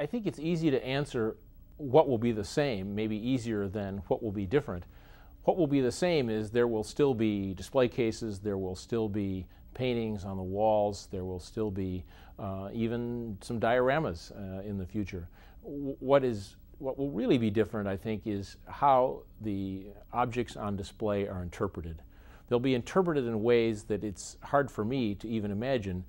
I think it's easy to answer what will be the same, maybe easier than what will be different. What will be the same is there will still be display cases, there will still be paintings on the walls, there will still be even some dioramas in the future. What will really be different, I think, is how the objects on display are interpreted. They'll be interpreted in ways that it's hard for me to even imagine,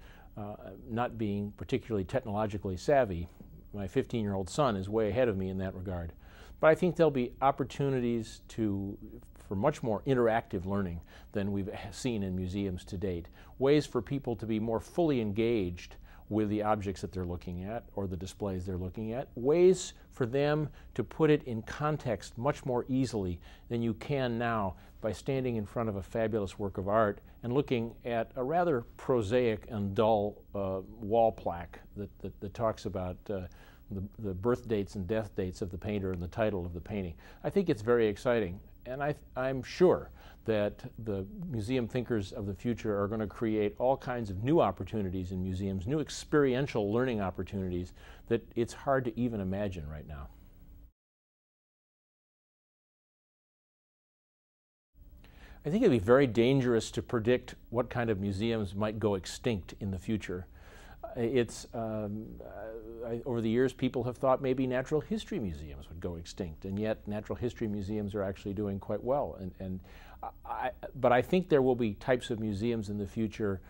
not being particularly technologically savvy. My 15-year-old son is way ahead of me in that regard. But I think there'll be opportunities for much more interactive learning than we've seen in museums to date. Ways for people to be more fully engaged with the objects that they're looking at or the displays they're looking at. Ways for them to put it in context much more easily than you can now by standing in front of a fabulous work of art and looking at a rather prosaic and dull wall plaque that talks about the birth dates and death dates of the painter and the title of the painting. I think it's very exciting, and I'm sure that the museum thinkers of the future are going to create all kinds of new opportunities in museums, new experiential learning opportunities that it's hard to even imagine right now. I think it'd be very dangerous to predict what kind of museums might go extinct in the future. Over the years, people have thought maybe natural history museums would go extinct, and yet natural history museums are actually doing quite well. But I think there will be types of museums in the future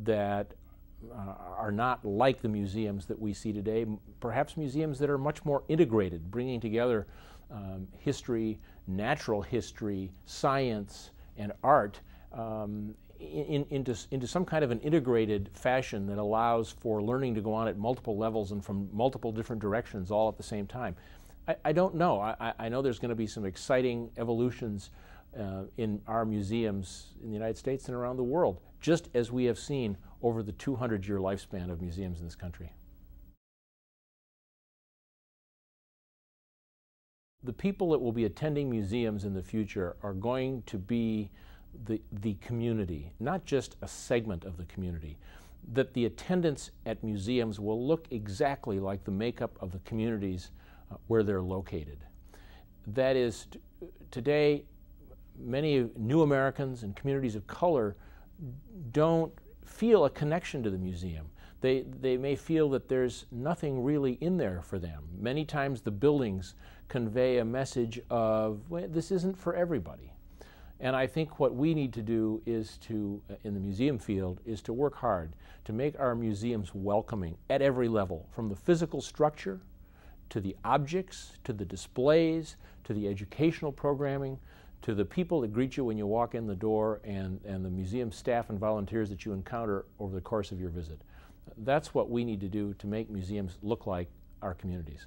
that are not like the museums that we see today. Perhaps museums that are much more integrated, bringing together history, natural history, science, and art into some kind of an integrated fashion that allows for learning to go on at multiple levels and from multiple different directions all at the same time. I don't know. I know there's going to be some exciting evolutions in our museums in the United States and around the world, just as we have seen over the 200-year lifespan of museums in this country. The people that will be attending museums in the future are going to be the community, not just a segment of the community. That the attendance at museums will look exactly like the makeup of the communities where they're located. That is, today, many new Americans and communities of color don't feel a connection to the museum. They may feel that there's nothing really in there for them. Many times the buildings convey a message of, well, this isn't for everybody. And I think what we need to do is to, in the museum field, is to work hard to make our museums welcoming at every level, from the physical structure, to the objects, to the displays, to the educational programming, to the people that greet you when you walk in the door, and the museum staff and volunteers that you encounter over the course of your visit. That's what we need to do to make museums look like our communities.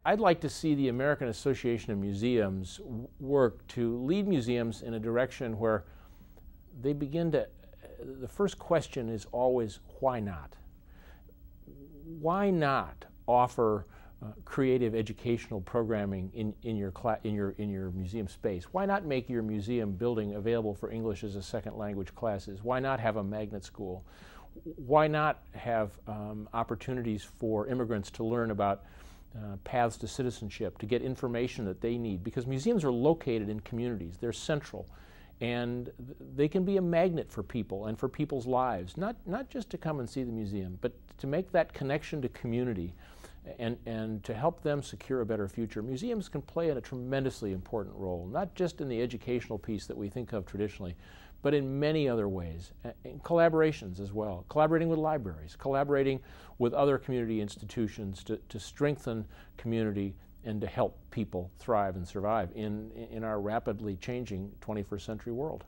I'd like to see the American Association of Museums work to lead museums in a direction where they begin to, the first question is always, why not? Why not offer creative educational programming in your museum space? Why not make your museum building available for English as a second language classes? Why not have a magnet school? Why not have opportunities for immigrants to learn about paths to citizenship, to get information that they need? Because museums are located in communities. They're central, and they can be a magnet for people and for people's lives, not just to come and see the museum, but to make that connection to community and to help them secure a better future. Museums can play a tremendously important role, not just in the educational piece that we think of traditionally, but in many other ways, in collaborations as well, collaborating with libraries, collaborating with other community institutions to strengthen community and to help people thrive and survive in our rapidly changing 21st century world.